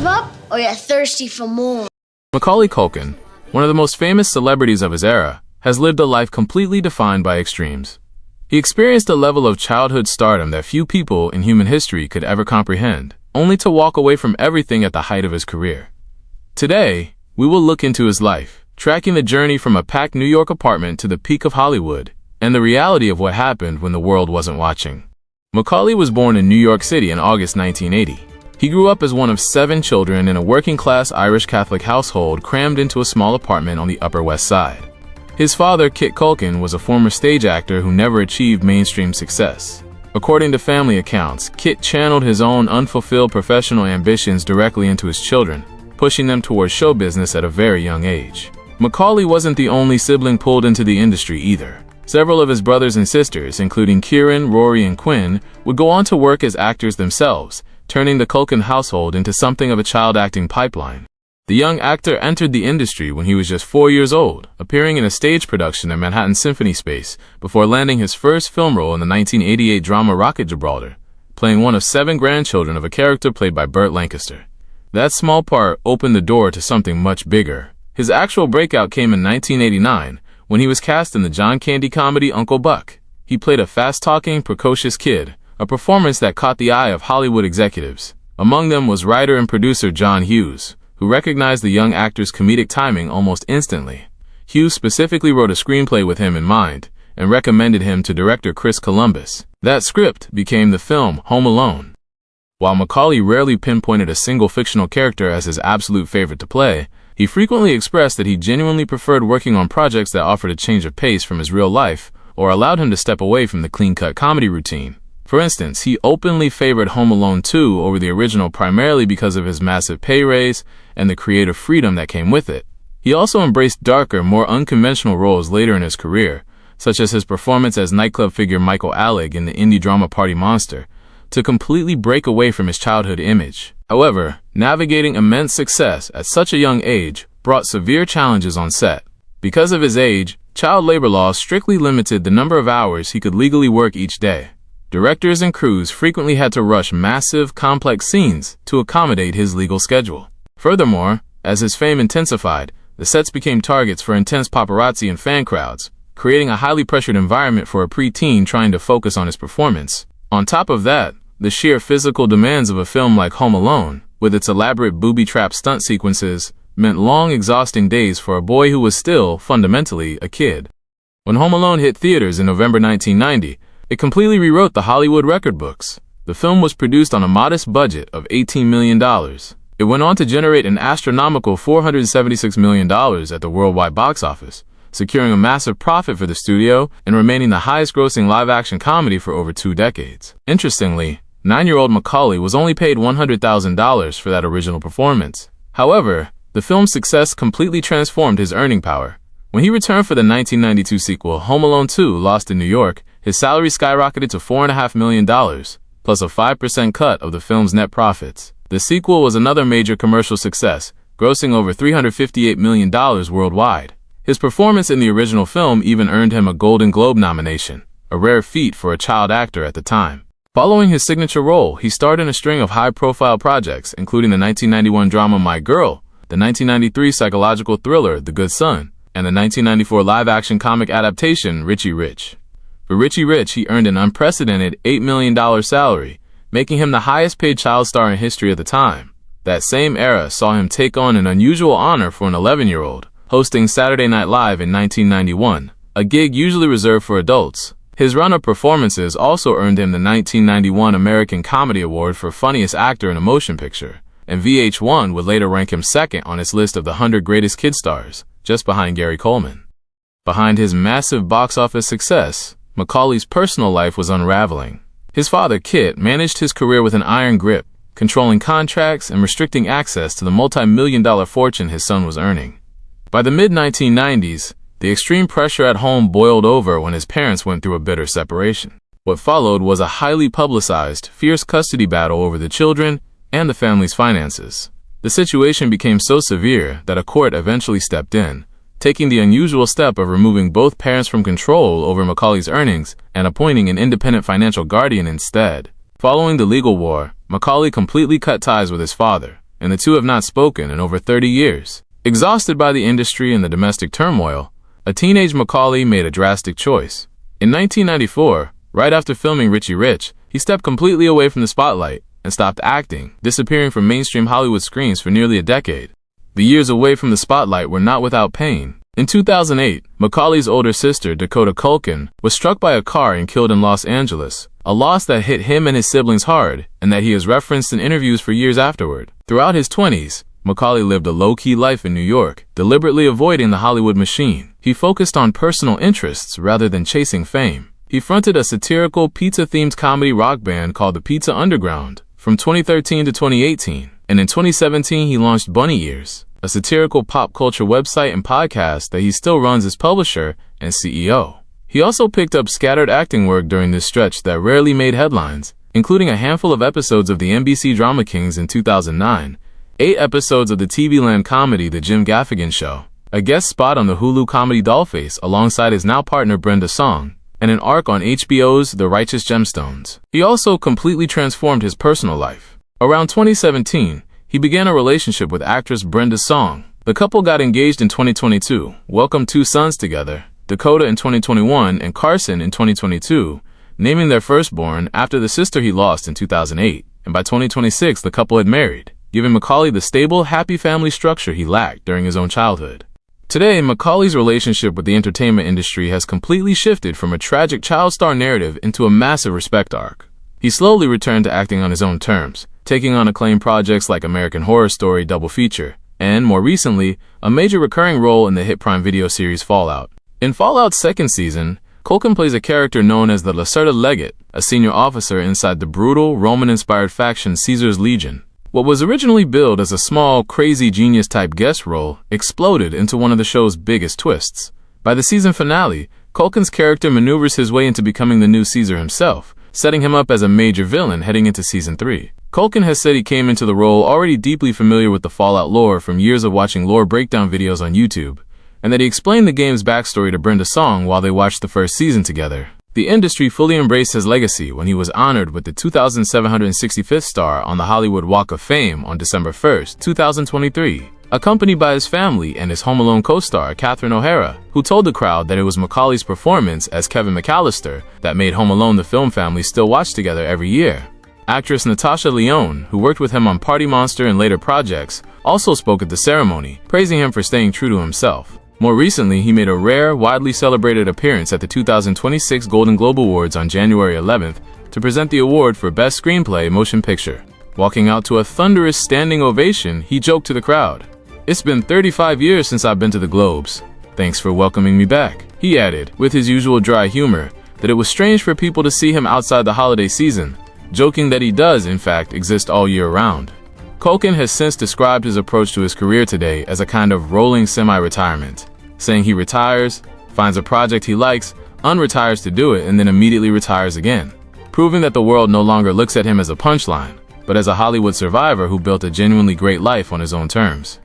up or you're thirsty for more? Macaulay Culkin, one of the most famous celebrities of his era, has lived a life completely defined by extremes. He experienced a level of childhood stardom that few people in human history could ever comprehend, only to walk away from everything at the height of his career. Today, we will look into his life, tracking the journey from a packed New York apartment to the peak of Hollywood, and the reality of what happened when the world wasn't watching. Macaulay was born in New York City in August 1980. He grew up as one of 7 children in a working-class Irish Catholic household crammed into a small apartment on the Upper West Side. His father, Kit Culkin, was a former stage actor who never achieved mainstream success. According to family accounts, Kit channeled his own unfulfilled professional ambitions directly into his children, pushing them towards show business at a very young age. Macaulay wasn't the only sibling pulled into the industry either. Several of his brothers and sisters, including Kieran, Rory, and Quinn, would go on to work as actors themselves, turning the Culkin household into something of a child acting pipeline. The young actor entered the industry when he was just 4 years old, appearing in a stage production at Manhattan Symphony Space before landing his first film role in the 1988 drama Rocket Gibraltar, playing one of 7 grandchildren of a character played by Burt Lancaster. That small part opened the door to something much bigger. His actual breakout came in 1989 when he was cast in the John Candy comedy Uncle Buck. He played a fast-talking, precocious kid, a performance that caught the eye of Hollywood executives. Among them was writer and producer John Hughes, who recognized the young actor's comedic timing almost instantly. Hughes specifically wrote a screenplay with him in mind and recommended him to director Chris Columbus. That script became the film Home Alone. While Macaulay rarely pinpointed a single fictional character as his absolute favorite to play, he frequently expressed that he genuinely preferred working on projects that offered a change of pace from his real life or allowed him to step away from the clean-cut comedy routine. For instance, he openly favored Home Alone 2 over the original primarily because of his massive pay raise and the creative freedom that came with it. He also embraced darker, more unconventional roles later in his career, such as his performance as nightclub figure Michael Alec in the indie drama Party Monster, to completely break away from his childhood image. However, navigating immense success at such a young age brought severe challenges on set. Because of his age, child labor laws strictly limited the number of hours he could legally work each day. Directors and crews frequently had to rush massive, complex scenes to accommodate his legal schedule. Furthermore, as his fame intensified, the sets became targets for intense paparazzi and fan crowds, creating a highly pressured environment for a preteen trying to focus on his performance. On top of that, the sheer physical demands of a film like Home Alone, with its elaborate booby-trap stunt sequences, meant long, exhausting days for a boy who was still, fundamentally, a kid. When Home Alone hit theaters in November 1990, it completely rewrote the Hollywood record books. The film was produced on a modest budget of $18 million. It went on to generate an astronomical $476 million at the worldwide box office, securing a massive profit for the studio and remaining the highest-grossing live-action comedy for over 2 decades. Interestingly, 9-year-old Macaulay was only paid $100,000 for that original performance. However, the film's success completely transformed his earning power. When he returned for the 1992 sequel, Home Alone 2: Lost in New York, his salary skyrocketed to $4.5 million, plus a 5% cut of the film's net profits. The sequel was another major commercial success, grossing over $358 million worldwide. His performance in the original film even earned him a Golden Globe nomination, a rare feat for a child actor at the time. Following his signature role, he starred in a string of high-profile projects, including the 1991 drama My Girl, the 1993 psychological thriller The Good Son, and the 1994 live-action comic adaptation Richie Rich. For Richie Rich, he earned an unprecedented $8 million salary, making him the highest-paid child star in history at the time. That same era saw him take on an unusual honor for an 11-year-old, hosting Saturday Night Live in 1991, a gig usually reserved for adults. His run of performances also earned him the 1991 American Comedy Award for Funniest Actor in a Motion Picture, and VH1 would later rank him second on its list of the 100 greatest kid stars, just behind Gary Coleman. Behind his massive box office success, Macaulay's personal life was unraveling. His father, Kit, managed his career with an iron grip, controlling contracts and restricting access to the multi-million-dollar fortune his son was earning. By the mid-1990s, the extreme pressure at home boiled over when his parents went through a bitter separation. What followed was a highly publicized, fierce custody battle over the children and the family's finances. The situation became so severe that a court eventually stepped in, taking the unusual step of removing both parents from control over Macaulay's earnings and appointing an independent financial guardian instead. Following the legal war, Macaulay completely cut ties with his father, and the two have not spoken in over 30 years. Exhausted by the industry and the domestic turmoil, a teenage Macaulay made a drastic choice. In 1994, right after filming Richie Rich, he stepped completely away from the spotlight and stopped acting, disappearing from mainstream Hollywood screens for nearly a decade. The years away from the spotlight were not without pain. In 2008, Macaulay's older sister, Dakota Culkin, was struck by a car and killed in Los Angeles, a loss that hit him and his siblings hard and that he has referenced in interviews for years afterward. Throughout his 20s, Macaulay lived a low-key life in New York, deliberately avoiding the Hollywood machine. He focused on personal interests rather than chasing fame. He fronted a satirical pizza-themed comedy rock band called the Pizza Underground from 2013 to 2018, and in 2017 he launched Bunny Ears, a satirical pop culture website and podcast that he still runs as publisher and CEO. He also picked up scattered acting work during this stretch that rarely made headlines, including a handful of episodes of the NBC Drama Kings in 2009, 8 episodes of the TV Land comedy The Jim Gaffigan Show, a guest spot on the Hulu comedy Dollface alongside his now partner Brenda Song, and an arc on HBO's The Righteous Gemstones. He also completely transformed his personal life. Around 2017, he began a relationship with actress Brenda Song. The couple got engaged in 2022, welcomed 2 sons together, Dakota in 2021 and Carson in 2022, naming their firstborn after the sister he lost in 2008, and by 2026 the couple had married, giving Macaulay the stable, happy family structure he lacked during his own childhood. Today, Macaulay's relationship with the entertainment industry has completely shifted from a tragic child star narrative into a massive respect arc. He slowly returned to acting on his own terms, taking on acclaimed projects like American Horror Story Double Feature, and, more recently, a major recurring role in the hit Prime Video series Fallout. In Fallout's 2nd season, Culkin plays a character known as the Lacerda Legate, a senior officer inside the brutal, Roman-inspired faction Caesar's Legion. What was originally billed as a small, crazy genius-type guest role exploded into one of the show's biggest twists. By the season finale, Culkin's character maneuvers his way into becoming the new Caesar himself, setting him up as a major villain heading into Season 3. Culkin has said he came into the role already deeply familiar with the Fallout lore from years of watching lore breakdown videos on YouTube, and that he explained the game's backstory to Brenda Song while they watched the first season together. The industry fully embraced his legacy when he was honored with the 2,765th star on the Hollywood Walk of Fame on December 1, 2023, accompanied by his family and his Home Alone co-star Catherine O'Hara, who told the crowd that it was Macaulay's performance as Kevin McAllister that made Home Alone the film family still watch together every year. Actress Natasha Lyonne, who worked with him on Party Monster and later projects, also spoke at the ceremony, praising him for staying true to himself. More recently, he made a rare, widely celebrated appearance at the 2026 Golden Globe Awards on January 11th to present the award for Best Screenplay Motion Picture. Walking out to a thunderous standing ovation, he joked to the crowd, "It's been 35 years since I've been to the Globes. Thanks for welcoming me back." He added, with his usual dry humor, that it was strange for people to see him outside the holiday season, joking that he does, in fact, exist all year round. Culkin has since described his approach to his career today as a kind of rolling semi-retirement, saying he retires, finds a project he likes, unretires to do it, and then immediately retires again, proving that the world no longer looks at him as a punchline, but as a Hollywood survivor who built a genuinely great life on his own terms.